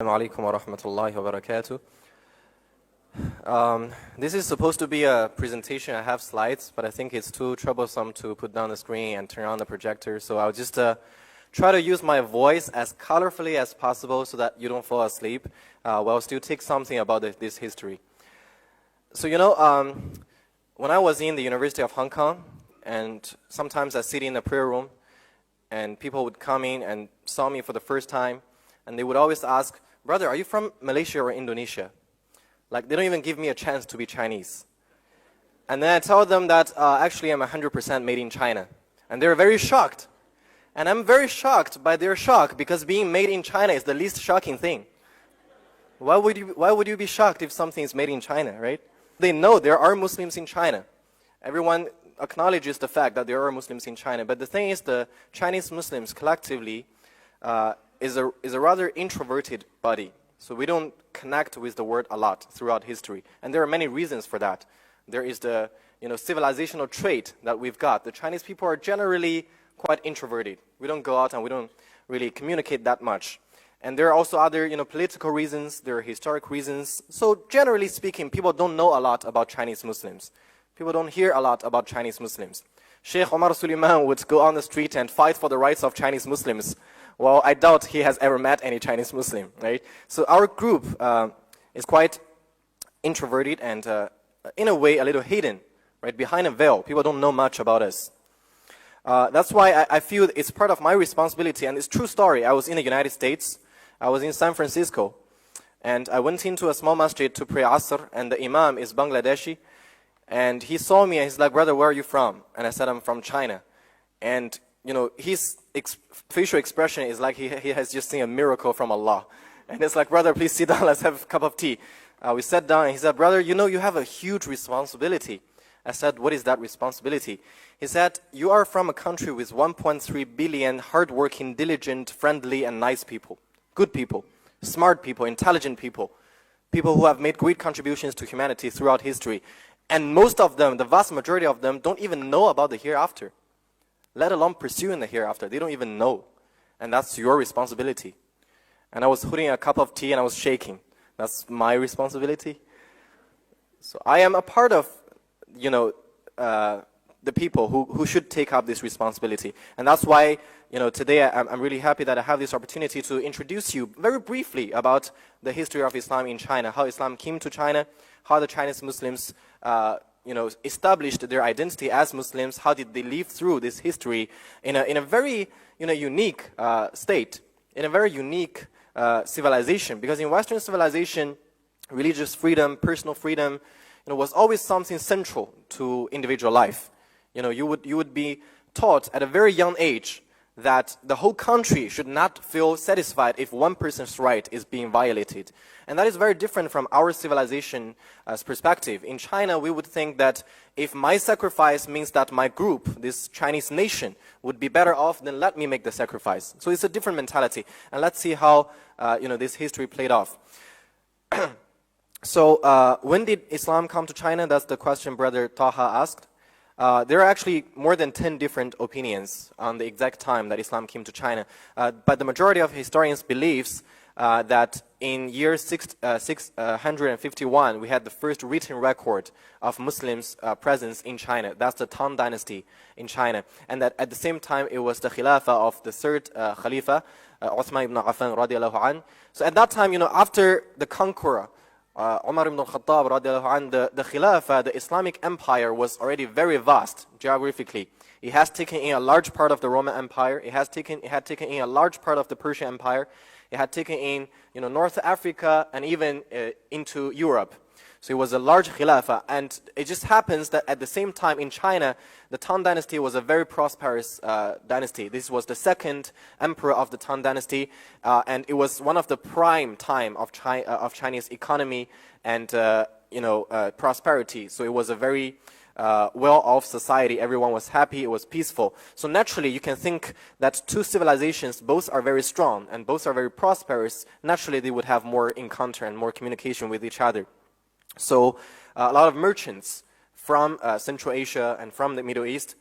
Assalamu alaikum wa rahmatullahi wa barakatuh. This is supposed to be a presentation. I have slides, but I think it's too troublesome to put down the screen and turn on the projector. So I'll just try to use my voice as colorfully as possible so that you don't fall asleep while still take something about this history. So when I was in the University of Hong Kong, and sometimes I sit in the prayer room, and people would come in and saw me for the first time, and they would always ask, "Brother, are you from Malaysia or Indonesia?" Like, they don't even give me a chance to be Chinese. And then I tell them that actually I'm 100% made in China. And they're very shocked. And I'm very shocked by their shock, because being made in China is the least shocking thing. Why would you be shocked if something is made in China, right? They know there are Muslims in China. Everyone acknowledges the fact that there are Muslims in China. But the thing is, the Chinese Muslims collectively is a rather introverted body. So we don't connect with the word a lot throughout history. And there are many reasons for that. There is the civilizational trait that we've got. The Chinese people are generally quite introverted. We don't go out and we don't really communicate that much. And there are also other political reasons, there are historic reasons. So generally speaking, people don't know a lot about Chinese Muslims. People don't hear a lot about Chinese Muslims. Sheikh Omar Suleiman would go on the street and fight for the rights of Chinese Muslims. Well, I doubt he has ever met any Chinese Muslim, right? So our group is quite introverted and, in a way, a little hidden, right? Behind a veil. People don't know much about us. That's why I feel it's part of my responsibility, and it's a true story. I was in the United States. I was in San Francisco, and I went into a small masjid to pray Asr, and the imam is Bangladeshi, and he saw me, and he's like, "Brother, where are you from?" And I said, "I'm from China." And his facial expression is like he has just seen a miracle from Allah. And it's like, "Brother, please sit down, let's have a cup of tea." We sat down, and he said, "Brother, you have a huge responsibility." I said, "What is that responsibility?" He said, "You are from a country with 1.3 billion hardworking, diligent, friendly, and nice people. Good people, smart people, intelligent people. People who have made great contributions to humanity throughout history. And most of them, the vast majority of them, don't even know about the hereafter. Let alone pursuing the hereafter. They don't even know. And that's your responsibility." And I was holding a cup of tea and I was shaking. That's my responsibility. So I am a part of, the people who should take up this responsibility. And that's why, today I'm really happy that I have this opportunity to introduce you very briefly about the history of Islam in China, how Islam came to China, how the Chinese Muslims established their identity as Muslims, how did they live through this history in a very unique state, in a very unique civilization. Because in Western civilization, religious freedom, personal freedom, was always something central to individual life. You would be taught at a very young age that the whole country should not feel satisfied if one person's right is being violated. And that is very different from our civilization's perspective. In China, we would think that if my sacrifice means that my group, this Chinese nation, would be better off, then let me make the sacrifice. So it's a different mentality. And let's see how this history played off. So when did Islam come to China? That's the question Brother Taha asked. There are actually more than 10 different opinions on the exact time that Islam came to China. But the majority of historians believes that in year 651, we had the first written record of Muslims' presence in China. That's the Tang dynasty in China. And that at the same time, it was the Khilafah of the third Khalifa, Uthman ibn Affan radiallahu anh. So at that time, after the conqueror, Umar ibn al-Khattab radiallahu anh, the Khilafah, the Islamic Empire, was already very vast geographically. It has taken in a large part of the Roman Empire. It had taken in a large part of the Persian Empire. It had taken in North Africa and even into Europe. So it was a large Khilafah, and it just happens that at the same time in China, the Tang dynasty was a very prosperous dynasty. This was the second emperor of the Tang dynasty, and it was one of the prime time of Chinese economy and prosperity. So it was a very well-off society. Everyone was happy. It was peaceful. So naturally, you can think that two civilizations, both are very strong and both are very prosperous. Naturally, they would have more encounter and more communication with each other. So a lot of merchants from Central Asia and from the Middle East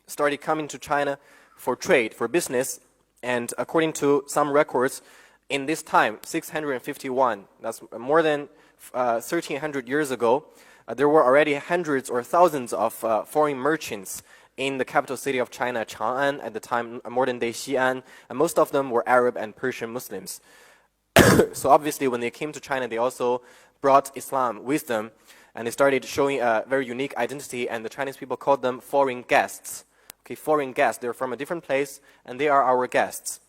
started coming to China for trade, for business. And according to some records, in this time, 651, that's more than 1,300 years ago, there were already hundreds or thousands of foreign merchants in the capital city of China, Chang'an, at the time, modern-day Xi'an, and most of them were Arab and Persian Muslims. So obviously, when they came to China, they also brought Islam with them, and they started showing a very unique identity, and the Chinese people called them foreign guests. Okay, foreign guests, they're from a different place, and they are our guests.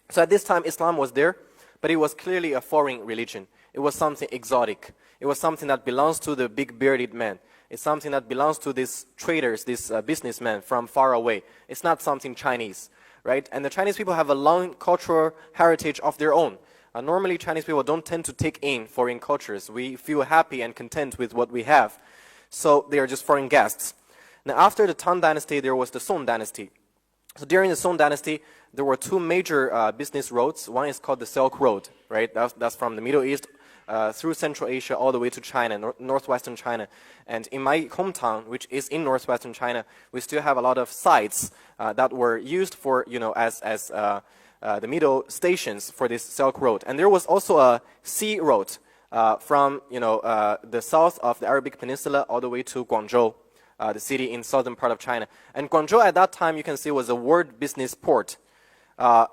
So at this time, Islam was there, but it was clearly a foreign religion. It was something exotic. It was something that belongs to the big bearded man. It's something that belongs to these traders, these businessmen from far away. It's not something Chinese, right? And the Chinese people have a long cultural heritage of their own. Normally, Chinese people don't tend to take in foreign cultures. We feel happy and content with what we have. So they are just foreign guests. Now, after the Tang Dynasty, there was the Song Dynasty. So during the Song Dynasty, there were two major business roads. One is called the Silk Road, right? That's from the Middle East through Central Asia all the way to China, northwestern China. And in my hometown, which is in northwestern China, we still have a lot of sites that were used for, as the middle stations for this Silk Road. And there was also a sea road from, the south of the Arabic Peninsula all the way to Guangzhou. The city in southern part of China. And Guangzhou at that time, you can see, was a world business port.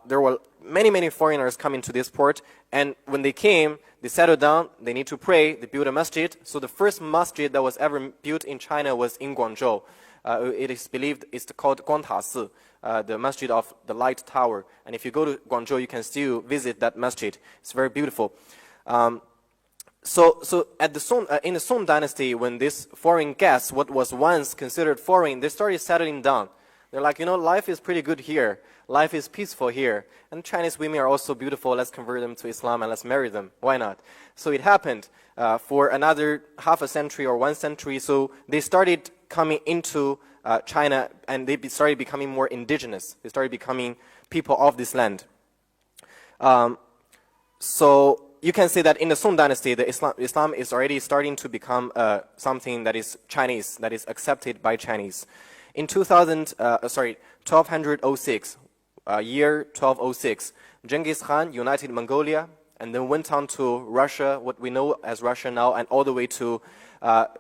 There were many foreigners coming to this port, and when they came, they settled down, they need to pray, they built a masjid. So the first masjid that was ever built in China was in Guangzhou. It is believed it's called Guangtasi, the masjid of the light tower. And if you go to Guangzhou, you can still visit that masjid. It's very beautiful. So at the in the Song Dynasty, when these foreign guests, what was once considered foreign, they started settling down. They're like, life is pretty good here. Life is peaceful here. And Chinese women are also beautiful. Let's convert them to Islam and let's marry them. Why not? So it happened for another half a century or 1 century. So they started coming into China, and they started becoming more indigenous. They started becoming people of this land. So you can say that in the Song Dynasty, Islam is already starting to become something that is Chinese, that is accepted by Chinese. In 1206, year 1206, Genghis Khan united Mongolia and then went on to Russia, what we know as Russia now, and all the way to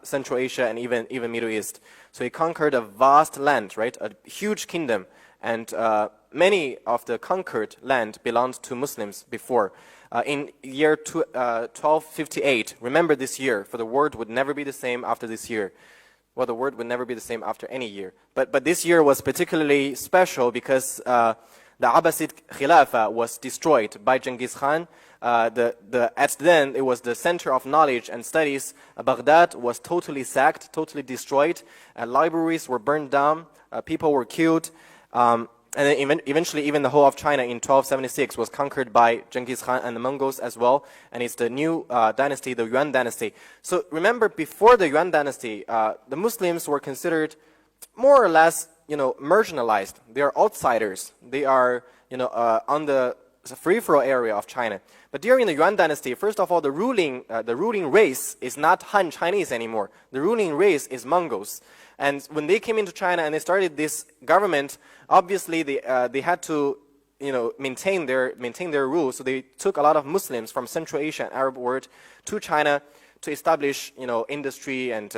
Central Asia and even Middle East. So he conquered a vast land, right? A huge kingdom, and many of the conquered land belonged to Muslims before. In year 1258, remember this year, for the world would never be the same after this year. Well, the world would never be the same after any year. But this year was particularly special because the Abbasid Khilafah was destroyed by Genghis Khan. At then, it was the center of knowledge and studies. Baghdad was totally sacked, totally destroyed. Libraries were burned down. People were killed. And then eventually, even the whole of China in 1276 was conquered by Genghis Khan and the Mongols as well. And it's the new dynasty, the Yuan dynasty. So remember, before the Yuan dynasty, the Muslims were considered more or less, marginalized. They are outsiders. They are, on the peripheral area of China. But during the Yuan dynasty, first of all, the ruling race is not Han Chinese anymore. The ruling race is Mongols. And when they came into China and they started this government, obviously they had to, maintain their rule. So they took a lot of Muslims from Central Asia and Arab world to China to establish, industry and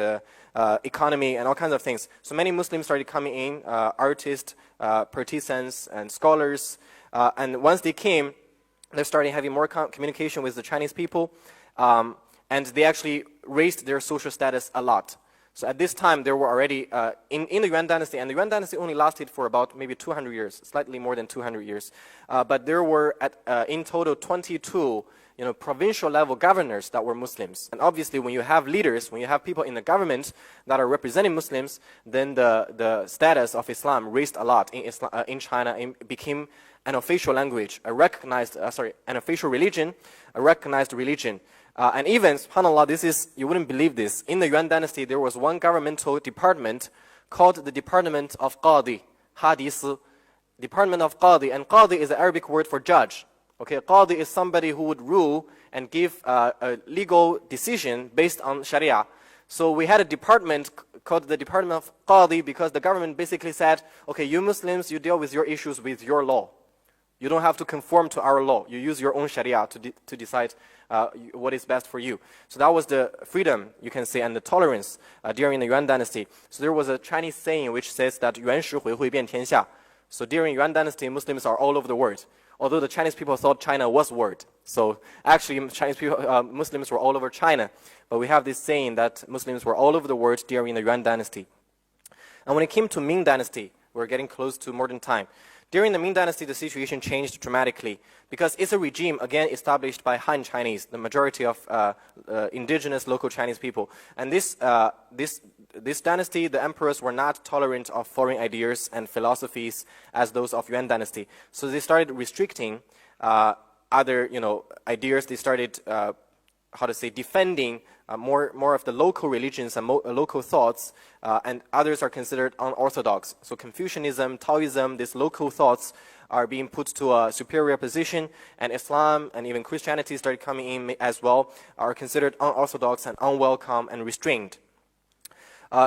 economy and all kinds of things. So many Muslims started coming in, artists, partisans, and scholars. And once they came, they started having more communication with the Chinese people, and they actually raised their social status a lot. So at this time, there were already, in the Yuan dynasty, and the Yuan dynasty only lasted for about maybe 200 years, slightly more than 200 years. But there were, in total, 22 provincial level governors that were Muslims. And obviously, when you have leaders, when you have people in the government that are representing Muslims, then the status of Islam raised a lot in China. It became an official language, an official religion, a recognized religion. And even, subhanAllah, you wouldn't believe this, in the Yuan dynasty, there was one governmental department called the Department of Qadi, Hadith, Department of Qadi. And Qadi is the Arabic word for judge. Okay, Qadi is somebody who would rule and give a legal decision based on Sharia. So we had a department called the Department of Qadi because the government basically said, okay, you Muslims, you deal with your issues with your law. You don't have to conform to our law. You use your own sharia to decide what is best for you. So that was the freedom, you can say, and the tolerance during the Yuan dynasty. So there was a Chinese saying which says that 袁时回会遍天下. So during Yuan dynasty, Muslims are all over the world. Although the Chinese people thought China was world. So actually Chinese people, Muslims were all over China. But we have this saying that Muslims were all over the world during the Yuan dynasty. And when it came to Ming dynasty, we're getting close to modern time. During the Ming dynasty, the situation changed dramatically because it's a regime, again, established by Han Chinese, the majority of indigenous local Chinese people. And this dynasty, the emperors were not tolerant of foreign ideas and philosophies as those of Yuan dynasty. So they started restricting other, ideas. They started, defending more of the local religions and local thoughts, and others are considered unorthodox. So Confucianism, Taoism, these local thoughts are being put to a superior position, and Islam and even Christianity started coming in as well, are considered unorthodox and unwelcome and restrained.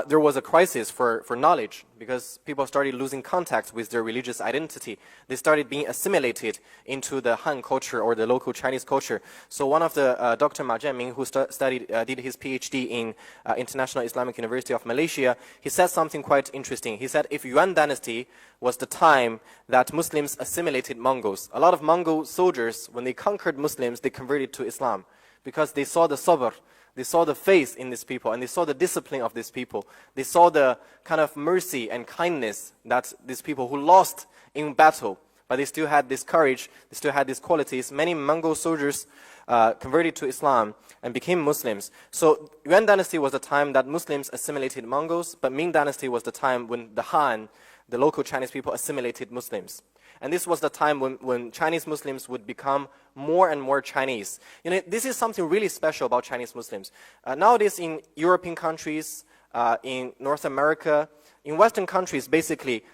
There was a crisis for knowledge because people started losing contact with their religious identity. They started being assimilated into the Han culture or the local Chinese culture. So one of the Dr. Ma Jianming, who did his PhD in International Islamic University of Malaysia, he said something quite interesting. He said if Yuan dynasty was the time that Muslims assimilated Mongols, a lot of Mongol soldiers, when they conquered Muslims, they converted to Islam because they saw the sabr. They saw the faith in these people, and they saw the discipline of these people. They saw the kind of mercy and kindness that these people who lost in battle, but they still had this courage, they still had these qualities. Many Mongol soldiers converted to Islam and became Muslims. So Yuan dynasty was the time that Muslims assimilated Mongols, but Ming dynasty was the time when the Han, the local Chinese people, assimilated Muslims. And this was the time when Chinese Muslims would become more and more Chinese. This is something really special about Chinese Muslims. Nowadays in European countries, in North America, in Western countries, basically,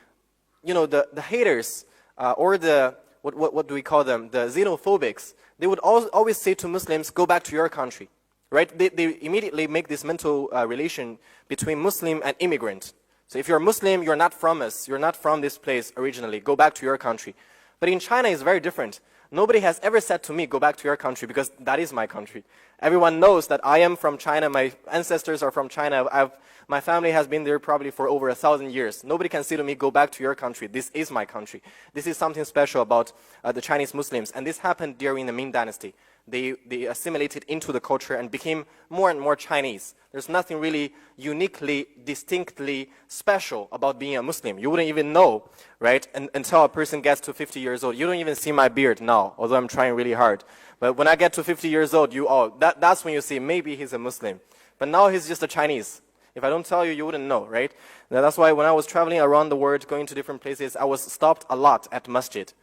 the haters, or the, what do we call them, the xenophobics, they would always say to Muslims, go back to your country, right? They immediately make this mental relation between Muslim and immigrant. So if you're Muslim, you're not from us, you're not from this place originally, go back to your country. But in China, it's very different. Nobody has ever said to me, go back to your country, because that is my country. Everyone knows that I am from China, my ancestors are from China, my family has been there probably for over 1,000 years. Nobody can say to me, go back to your country, this is my country. This is something special about the Chinese Muslims, and this happened during the Ming dynasty. They assimilated into the culture and became more and more Chinese. There's nothing really uniquely, distinctly special about being a Muslim. You wouldn't even know, right, until a person gets to 50 years old. You don't even see my beard now, although I'm trying really hard. But when I get to 50 years old, that's when you see maybe he's a Muslim. But now he's just a Chinese. If I don't tell you, you wouldn't know, right? That's why when I was traveling around the world, going to different places, I was stopped a lot at masjid.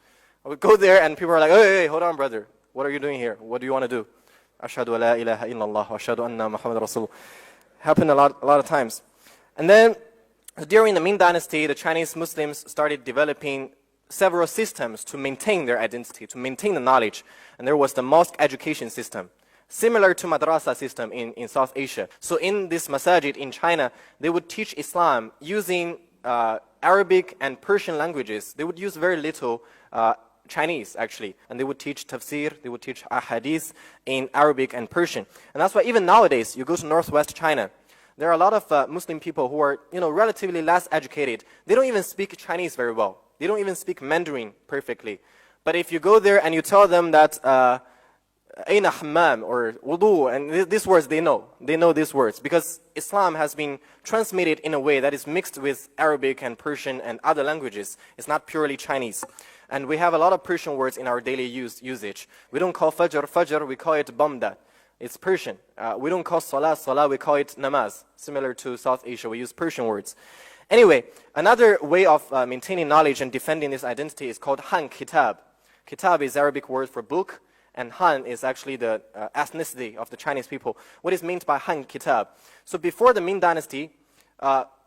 I would go there and people are like, hey, hold on, brother. What are you doing here? What do you want to do? Ashhadu an la ilaha illallah wa ashhadu anna Muhammad Rasul. Happened a lot of times. And then during the Ming dynasty, the Chinese Muslims started developing several systems to maintain their identity, to maintain the knowledge. And there was the mosque education system, similar to madrasa system in South Asia. So in this masajid in China, they would teach Islam using Arabic and Persian languages. They would use very little Chinese, actually, and they would teach tafsir, they would teach ahadith in Arabic and Persian. And that's why even nowadays, you go to northwest China, there are a lot of Muslim people who are, relatively less educated. They don't even speak Chinese very well. They don't even speak Mandarin perfectly. But if you go there and you tell them that Aina hammam or wudu, and these words they know these words because Islam has been transmitted in a way that is mixed with Arabic and Persian and other languages. It's not purely Chinese. And we have a lot of Persian words in our daily usage. We don't call fajr, we call it bamda. It's Persian. We don't call salah, we call it namaz. Similar to South Asia, we use Persian words. Anyway, another way of maintaining knowledge and defending this identity is called Han Kitab. Kitab is Arabic word for book, and Han is actually the ethnicity of the Chinese people. What is meant by Han Kitab? So before the Ming dynasty,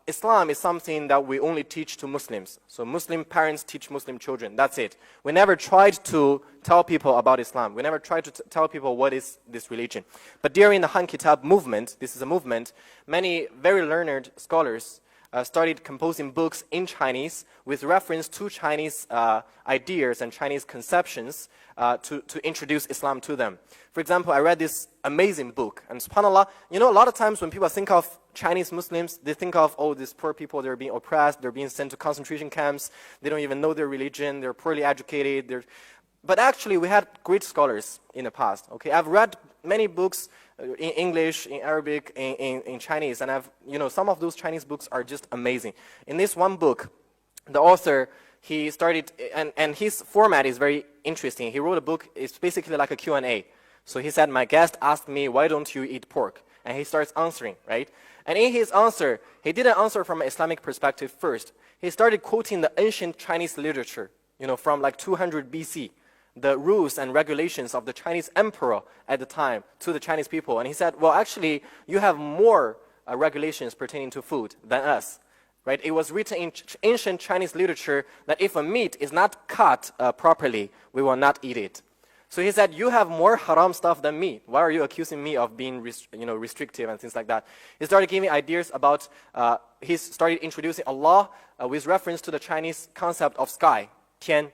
Islam is something that we only teach to Muslims. So Muslim parents teach Muslim children. That's it. We never tried to tell people about Islam. We never tried to tell people what is this religion. But during the Han Kitab movement, this is a movement, many very learned scholars started composing books in Chinese with reference to Chinese ideas and Chinese conceptions to introduce Islam to them. For example, I read this amazing book, and subhanAllah, a lot of times when people think of Chinese Muslims, they think of, oh, these poor people, they're being oppressed, they're being sent to concentration camps, they don't even know their religion, they're poorly educated. But actually, we had great scholars in the past. Okay, I've read many books in English, in Arabic, in Chinese, and some of those Chinese books are just amazing. In this one book, the author, he started, and his format is very interesting. He wrote a book, it's basically like a Q&A. So he said, my guest asked me, why don't you eat pork? And he starts answering, right? And in his answer, he didn't answer from an Islamic perspective first. He started quoting the ancient Chinese literature, from like 200 BC, the rules and regulations of the Chinese emperor at the time to the Chinese people. And he said, well, actually, you have more regulations pertaining to food than us, right? It was written in ancient Chinese literature that if a meat is not cut properly, we will not eat it. So he said, you have more haram stuff than me. Why are you accusing me of being restrictive and things like that? He started giving ideas about, he started introducing Allah with reference to the Chinese concept of sky, tian.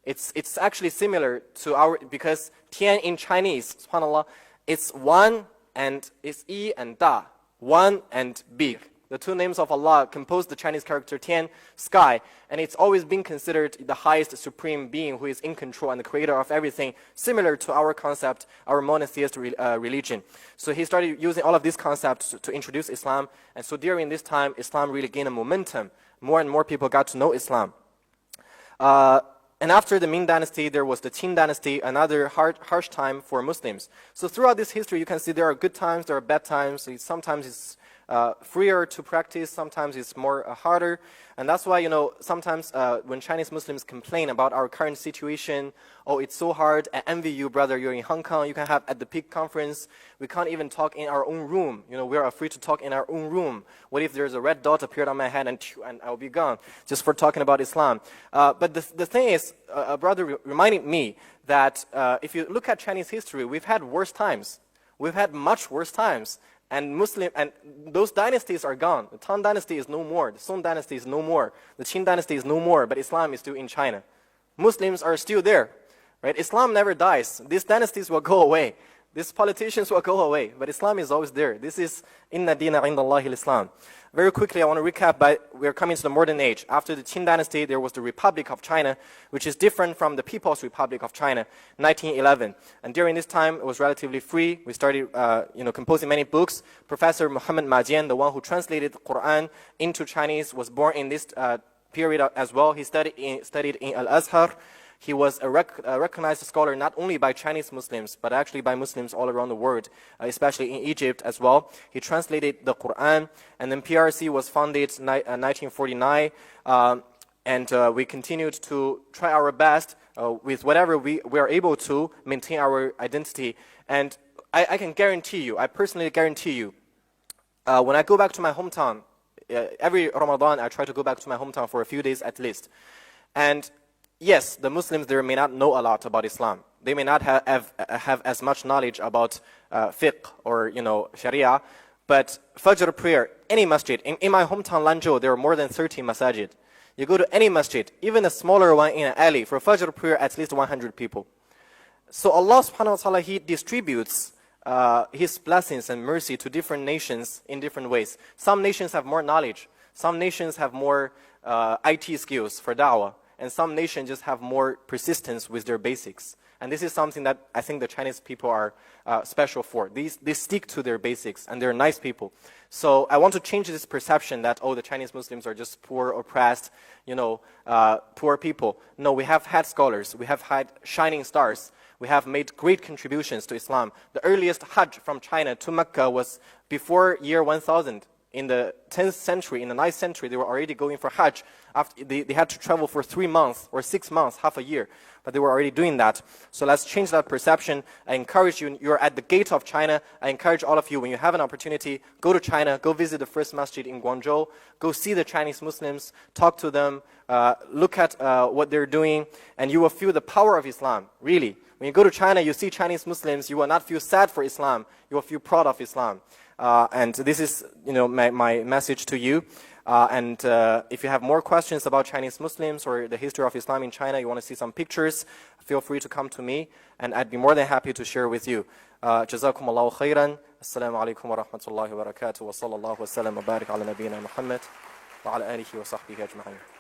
It's actually similar to because tian in Chinese, subhanAllah, it's one and it's yi and da, one and big. The two names of Allah compose the Chinese character tian, sky, and it's always been considered the highest supreme being who is in control and the creator of everything, similar to our concept, our monotheistic religion. So he started using all of these concepts to introduce Islam, and so during this time, Islam really gained a momentum. More and more people got to know Islam. And after the Ming Dynasty, there was the Qing Dynasty, another harsh time for Muslims. So throughout this history, you can see there are good times, there are bad times. Sometimes it's freer to practice, sometimes it's more harder. And that's why, sometimes when Chinese Muslims complain about our current situation, oh, it's so hard, I envy you, brother, you're in Hong Kong, you can have at the peak conference, we can't even talk in our own room. We're afraid to talk in our own room. What if there's a red dot appeared on my head and I'll be gone, just for talking about Islam. But the thing is, a brother reminded me that if you look at Chinese history, we've had worse times. We've had much worse times. And those dynasties are gone. The Tang Dynasty is no more. The Song Dynasty is no more. The Qing Dynasty is no more. But Islam is still in China. Muslims are still there, right? Islam never dies. These dynasties will go away. These politicians will go away. But Islam is always there. This is Inna Dina Indallahi al-Islam. Very quickly, I want to recap. We're coming to the modern age. After the Qing Dynasty, there was the Republic of China, which is different from the People's Republic of China, 1911. And during this time, it was relatively free. We started, composing many books. Professor Muhammad Majian, the one who translated the Quran into Chinese, was born in this period as well. He studied in Al-Azhar. He was a recognized scholar not only by Chinese Muslims, but actually by Muslims all around the world, especially in Egypt as well. He translated the Quran, and then PRC was founded in 1949, and we continued to try our best with whatever we are able to maintain our identity. And I can guarantee you, I personally guarantee you, when I go back to my hometown, every Ramadan I try to go back to my hometown for a few days at least. And yes, the Muslims there may not know a lot about Islam. They may not have as much knowledge about fiqh or Sharia, but Fajr prayer, any masjid. In my hometown Lanzhou, there are more than 30 masajid. You go to any masjid, even a smaller one in an alley, for Fajr prayer, at least 100 people. So Allah subhanahu wa ta'ala, He distributes His blessings and mercy to different nations in different ways. Some nations have more knowledge. Some nations have more IT skills for da'wah. And some nations just have more persistence with their basics. And this is something that I think the Chinese people are special for. They stick to their basics, and they're nice people. So I want to change this perception that, oh, the Chinese Muslims are just poor, oppressed, poor people. No, we have had scholars. We have had shining stars. We have made great contributions to Islam. The earliest Hajj from China to Mecca was before year 1000. In the 10th century, in the 9th century, they were already going for Hajj. After they had to travel for 3 months or 6 months, half a year. But they were already doing that. So let's change that perception. I encourage you, you're at the gate of China. I encourage all of you, when you have an opportunity, go to China, go visit the first masjid in Guangzhou, go see the Chinese Muslims, talk to them, look at what they're doing, and you will feel the power of Islam, really. When you go to China, you see Chinese Muslims, you will not feel sad for Islam. You will feel proud of Islam. And this is, my message to you. And if you have more questions about Chinese Muslims or the history of Islam in China, you want to see some pictures, feel free to come to me, and I'd be more than happy to share with you. جزاكم الله خيرا. السلام عليكم ورحمة الله وبركاته وصلى الله وسلم وبارك على نبينا محمد وعلى آله وصحبه أجمعين.